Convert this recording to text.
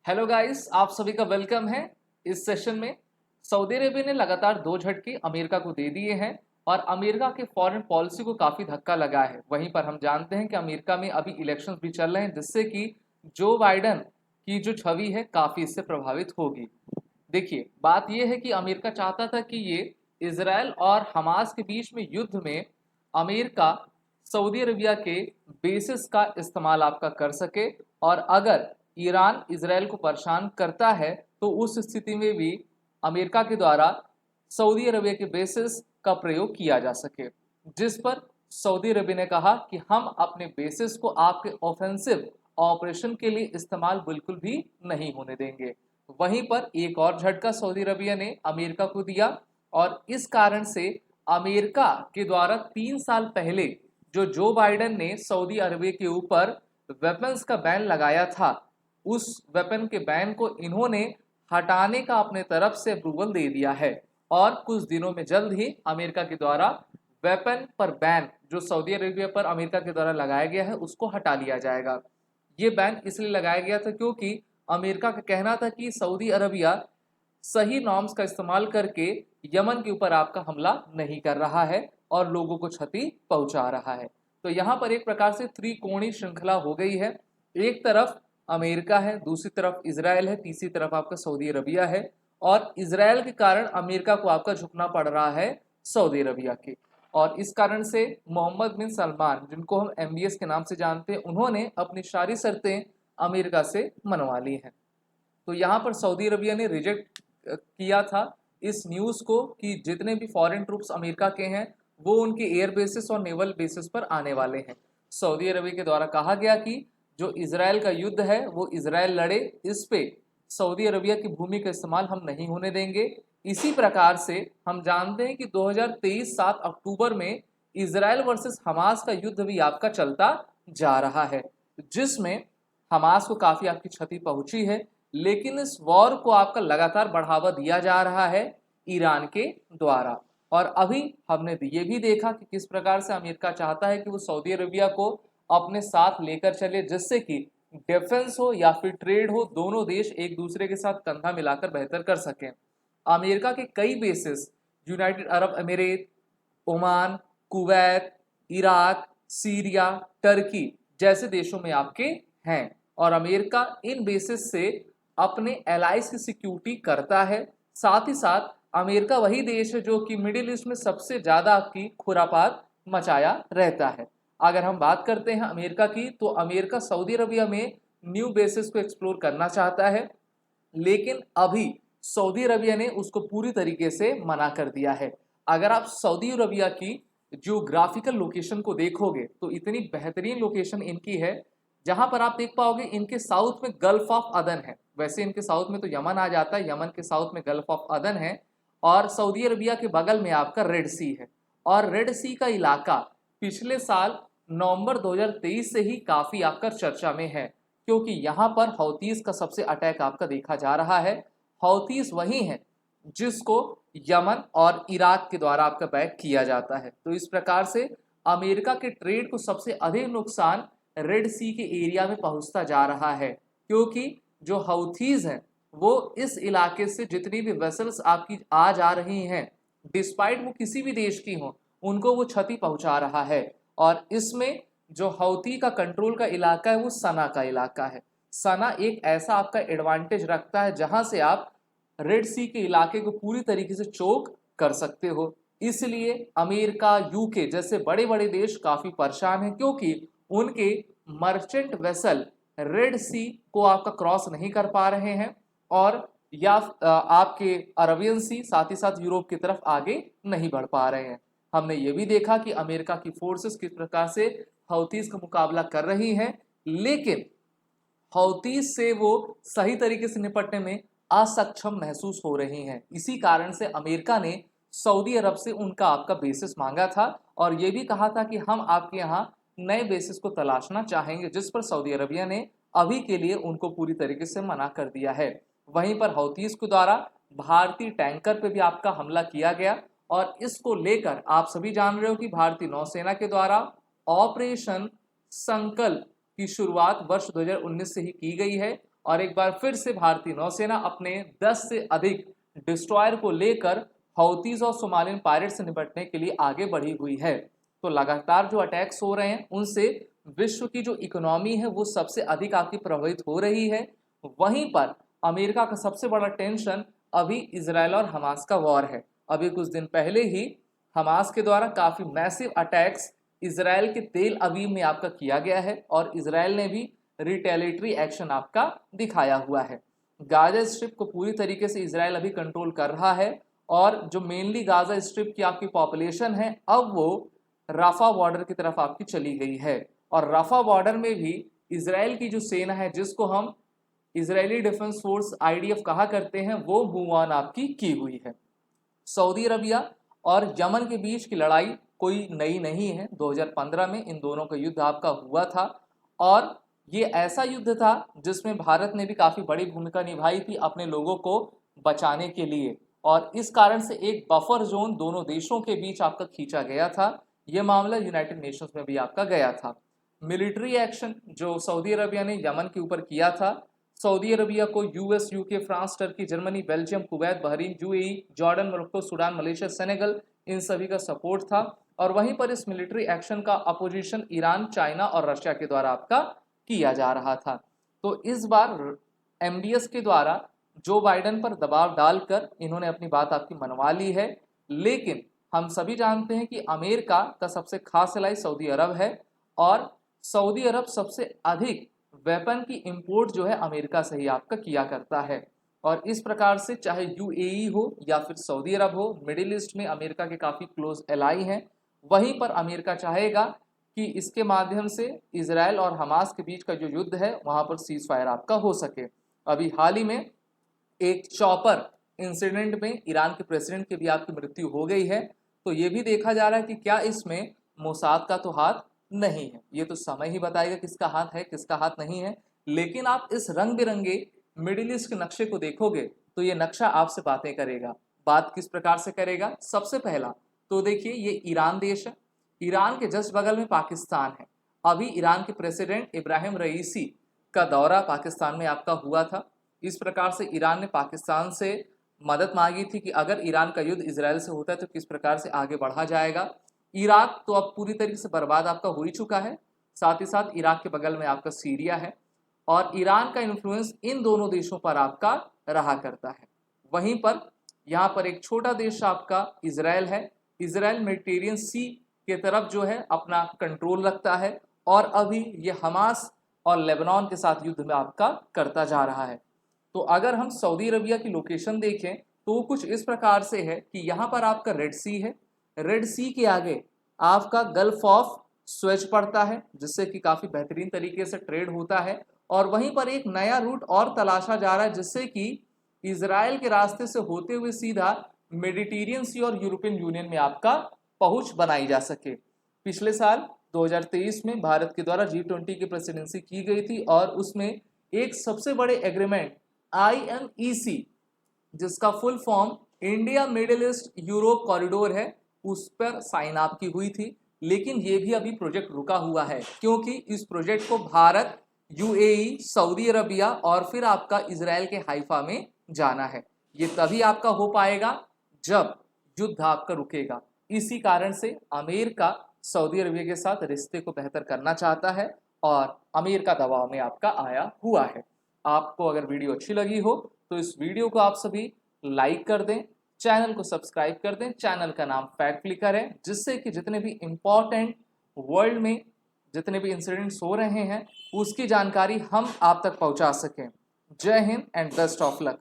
Hello guys, आप सभी का वेलकम है। इस सेशन में सऊदी अरेबिया ने लगातार दो झटके अमेरिका को दे दिए हैं और अमेरिका के फॉरेन पॉलिसी को काफ़ी धक्का लगा है। वहीं पर हम जानते हैं कि अमेरिका में अभी इलेक्शंस भी चल रहे हैं, जिससे कि जो बाइडन की जो छवि है काफ़ी इससे प्रभावित होगी। देखिए, बात यह है कि अमेरिका चाहता था कि ये इसराइल और हमास के बीच में युद्ध में अमेरिका सऊदी अरबिया के बेसिस का इस्तेमाल आपका कर सके, और अगर ईरान इसराइल को परेशान करता है तो उस स्थिति में भी अमेरिका के द्वारा सऊदी अरबिया के बेसिस का प्रयोग किया जा सके। जिस पर सऊदी अरबिया ने कहा कि हम अपने बेसिस को आपके ऑफेंसिव ऑपरेशन के लिए इस्तेमाल बिल्कुल भी नहीं होने देंगे। वहीं पर एक और झटका सऊदी अरबिया ने अमेरिका को दिया, और इस कारण से अमेरिका के द्वारा 3 साल पहले जो बाइडन ने सऊदी अरबिया के ऊपर वेपन्स का बैन लगाया था, उस वेपन के बैन को इन्होंने हटाने का अपने तरफ से अप्रूवल दे दिया है। और कुछ दिनों में जल्द ही अमेरिका के द्वारा वेपन पर बैन जो सऊदी अरेबिया पर अमेरिका के द्वारा लगाया गया है उसको हटा लिया जाएगा। ये बैन इसलिए लगाया गया था क्योंकि अमेरिका का कहना था कि सऊदी अरबिया सही नॉर्म्स का इस्तेमाल करके यमन के ऊपर आपका हमला नहीं कर रहा है और लोगों को क्षति पहुंचा रहा है। तो यहाँ पर एक प्रकार से त्रिकोणीय श्रृंखला हो गई है। एक तरफ अमेरिका है, दूसरी तरफ इजराइल है, तीसरी तरफ आपका सऊदी अरबिया है, और इजराइल के कारण अमेरिका को आपका झुकना पड़ रहा है सऊदी अरबिया के। और इस कारण से मोहम्मद बिन सलमान, जिनको हम MBS के नाम से जानते हैं, उन्होंने अपनी सारी शर्तें अमेरिका से मनवा ली हैं। तो यहाँ पर सऊदी अरबिया ने रिजेक्ट किया था इस न्यूज़ को कि जितने भी फॉरेन ट्रूप्स अमेरिका के हैं वो उनके एयर बेसिस और नेवल बेसिस पर आने वाले हैं। सऊदी अरबिया के द्वारा कहा गया कि जो इसराइल का युद्ध है वो इसराइल लड़े, इस पे सऊदी अरबिया की भूमि का इस्तेमाल हम नहीं होने देंगे। इसी प्रकार से हम जानते हैं कि 2023 7 अक्टूबर में इसराइल वर्सेस हमास का युद्ध भी आपका चलता जा रहा है, जिसमें हमास को काफ़ी आपकी क्षति पहुंची है। लेकिन इस वॉर को आपका लगातार बढ़ावा दिया जा रहा है ईरान के द्वारा। और अभी हमने ये भी देखा कि किस प्रकार से अमेरिका चाहता है कि वो सऊदी अरबिया को अपने साथ लेकर चले, जिससे कि डिफेंस हो या फिर ट्रेड हो, दोनों देश एक दूसरे के साथ कंधा मिलाकर बेहतर कर सकें। अमेरिका के कई बेसिस यूनाइटेड अरब अमीरात, Oman, Kuwait, Iraq, Syria, Turkey जैसे देशों में आपके हैं, और अमेरिका इन बेसिस से अपने एलाइज की सिक्योरिटी करता है। साथ ही साथ अमेरिका वही देश है जो कि मिडिल ईस्ट में सबसे ज़्यादा आपकी खुरापात मचाया रहता है। अगर हम बात करते हैं अमेरिका की, तो अमेरिका सऊदी अरबिया में न्यू बेसिस को एक्सप्लोर करना चाहता है, लेकिन अभी सऊदी अरबिया ने उसको पूरी तरीके से मना कर दिया है। अगर आप सऊदी अरबिया की जियोग्राफिकल लोकेशन को देखोगे तो इतनी बेहतरीन लोकेशन इनकी है, जहां पर आप देख पाओगे इनके साउथ में गल्फ ऑफ अदन है। वैसे इनके साउथ में तो यमन आ जाता है, यमन के साउथ में गल्फ ऑफ अदन है, और सऊदी अरबिया के बगल में आपका रेड सी है। और रेड सी का इलाका पिछले साल नवंबर 2023 से ही काफ़ी आपका चर्चा में है, क्योंकि यहाँ पर हौतीस का सबसे अटैक आपका देखा जा रहा है। हौतीस वही है जिसको यमन और इराक के द्वारा आपका बैक किया जाता है। तो इस प्रकार से अमेरिका के ट्रेड को सबसे अधिक नुकसान रेड सी के एरिया में पहुंचता जा रहा है, क्योंकि जो हौथीज हैं वो इस इलाके से जितनी भी वेसल्स आपकी आ जा रही हैं, डिस्पाइट वो किसी भी देश की हों, उनको वो क्षति पहुंचा रहा है। और इसमें जो हौती का कंट्रोल का इलाका है वो सना का इलाका है। सना एक ऐसा आपका एडवांटेज रखता है जहां से आप रेड सी के इलाके को पूरी तरीके से चोक कर सकते हो। इसलिए अमेरिका, यूके जैसे बड़े बड़े देश काफ़ी परेशान हैं, क्योंकि उनके मर्चेंट वेसल रेड सी को आपका क्रॉस नहीं कर पा रहे हैं, और या आपके अरबियन सी, साथ ही साथ यूरोप की तरफ आगे नहीं बढ़ पा रहे हैं। हमने ये भी देखा कि अमेरिका की फोर्सेस किस प्रकार से हौतीस का मुकाबला कर रही हैं, लेकिन हौतीस से वो सही तरीके से निपटने में असक्षम महसूस हो रही हैं। इसी कारण से अमेरिका ने सऊदी अरब से उनका आपका बेसिस मांगा था, और ये भी कहा था कि हम आपके यहाँ नए बेसिस को तलाशना चाहेंगे, जिस पर सऊदी अरबिया ने अभी के लिए उनको पूरी तरीके से मना कर दिया है। वहीं पर हौतीस के द्वारा भारतीय टैंकर पे भी आपका हमला किया गया, और इसको लेकर आप सभी जान रहे हो कि भारतीय नौसेना के द्वारा ऑपरेशन संकल्प की शुरुआत वर्ष 2019 से ही की गई है, और एक बार फिर से भारतीय नौसेना अपने 10 से अधिक डिस्ट्रॉयर को लेकर हौतीज और सोमालियन पायरेट से निपटने के लिए आगे बढ़ी हुई है। तो लगातार जो अटैक्स हो रहे हैं उनसे विश्व की जो इकोनॉमी है वो सबसे अधिक आपकी प्रभावित हो रही है। वहीं पर अमेरिका का सबसे बड़ा टेंशन अभी इजराइल और हमास का वॉर है। अभी कुछ दिन पहले ही हमास के द्वारा काफ़ी मैसिव अटैक्स इजराइल के तेल अवीव में आपका किया गया है और इजराइल ने भी रिटेलिटरी एक्शन आपका दिखाया हुआ है। गाजा स्ट्रिप को पूरी तरीके से इजराइल अभी कंट्रोल कर रहा है और जो मेनली गाजा स्ट्रिप की आपकी पॉपुलेशन है अब वो राफा बॉर्डर की तरफ आपकी चली गई है और राफा बॉर्डर में भी इजराइल की जो सेना है जिसको हम इजरायली डिफेंस फोर्स IDF कहा करते हैं वो मूव ऑन आपकी की हुई है। सऊदी अरबिया और यमन के बीच की लड़ाई कोई नई नहीं है। 2015 में इन दोनों का युद्ध आपका हुआ था और ये ऐसा युद्ध था जिसमें भारत ने भी काफ़ी बड़ी भूमिका निभाई थी अपने लोगों को बचाने के लिए और इस कारण से एक बफर जोन दोनों देशों के बीच आपका खींचा गया था। यह मामला यूनाइटेड नेशंस में भी आपका गया था। मिलिट्री एक्शन जो सऊदी अरबिया ने यमन के ऊपर किया था, सऊदी अरबिया को US, UK, France, Turkey, Germany, Belgium, Kuwait, Bahrain, UAE, Jordan, Morocco, Sudan, Malaysia, Senegal इन सभी का सपोर्ट था और वहीं पर इस मिलिट्री एक्शन का अपोजिशन ईरान, चाइना और रशिया के द्वारा आपका किया जा रहा था। तो इस बार MBS के द्वारा जो बाइडेन पर दबाव डालकर इन्होंने अपनी बात आपकी मनवा ली है, लेकिन हम सभी जानते हैं कि अमेरिका का सबसे खास एलाई सऊदी अरब है और सऊदी अरब सबसे अधिक वेपन की इंपोर्ट जो है अमेरिका से ही आपका किया करता है और इस प्रकार से चाहे UAE हो या फिर सऊदी अरब हो, मिडिल ईस्ट में अमेरिका के काफ़ी क्लोज एलाई हैं। वहीं पर अमेरिका चाहेगा कि इसके माध्यम से इजराइल और हमास के बीच का जो युद्ध है वहाँ पर सीज फायर आपका हो सके। अभी हाल ही में एक चॉपर इंसिडेंट में ईरान के प्रेसिडेंट की भी आपकी मृत्यु हो गई है। तो ये भी देखा जा रहा है कि क्या इसमें मोसाद का तो हाथ नहीं है। ये तो समय ही बताएगा किसका हाथ है किसका हाथ नहीं है। लेकिन आप इस रंग बिरंगे मिडिल ईस्ट के नक्शे को देखोगे तो ये नक्शा आपसे बातें करेगा। बात किस प्रकार से करेगा? सबसे पहला तो देखिए ये ईरान देश है, ईरान के जस्ट बगल में पाकिस्तान है। अभी ईरान के प्रेसिडेंट इब्राहिम रईसी का दौरा पाकिस्तान में आपका हुआ था। इस प्रकार से ईरान ने पाकिस्तान से मदद मांगी थी कि अगर ईरान का युद्ध इजराइल से होता है तो किस प्रकार से आगे बढ़ा जाएगा। इराक तो अब पूरी तरीके से बर्बाद आपका हो ही चुका है, साथ ही साथ इराक के बगल में आपका सीरिया है और ईरान का इन्फ्लुएंस इन दोनों देशों पर आपका रहा करता है। वहीं पर यहाँ पर एक छोटा देश आपका इजराइल है। इजराइल मेडिटेरियन सी के तरफ जो है अपना कंट्रोल रखता है और अभी ये हमास और लेबनान के साथ युद्ध में आपका करता जा रहा है। तो अगर हम सऊदी अरबिया की लोकेशन देखें तो कुछ इस प्रकार से है कि यहाँ पर आपका रेड सी है, रेड सी के आगे आपका गल्फ ऑफ स्वेज पड़ता है जिससे कि काफ़ी बेहतरीन तरीके से ट्रेड होता है और वहीं पर एक नया रूट और तलाशा जा रहा है जिससे कि इजराइल के रास्ते से होते हुए सीधा मेडिटेरियन सी और यूरोपियन यूनियन में आपका पहुंच बनाई जा सके। पिछले साल 2023 में भारत के द्वारा G20 की प्रेसिडेंसी की गई थी और उसमें एक सबसे बड़े एग्रीमेंट IMEC जिसका full form India middle east Europe corridor है उस पर साइन आपकी हुई थी। लेकिन ये भी अभी प्रोजेक्ट रुका हुआ है क्योंकि इस प्रोजेक्ट को भारत, UAE, सऊदी अरबिया और फिर आपका इजराइल के हाइफा में जाना है। ये तभी आपका हो पाएगा जब युद्ध आपका रुकेगा। इसी कारण से अमेरिका सऊदी अरबिया के साथ रिश्ते को बेहतर करना चाहता है और अमेरिका दबाव में आपका आया हुआ है। आपको अगर वीडियो अच्छी लगी हो तो इस वीडियो को आप सभी लाइक कर दें, चैनल को सब्सक्राइब कर दें। चैनल का नाम फैक्ट क्लिकर है जिससे कि जितने भी इम्पोर्टेंट वर्ल्ड में जितने भी इंसिडेंट्स हो रहे हैं उसकी जानकारी हम आप तक पहुंचा सकें। जय Hind and best of luck.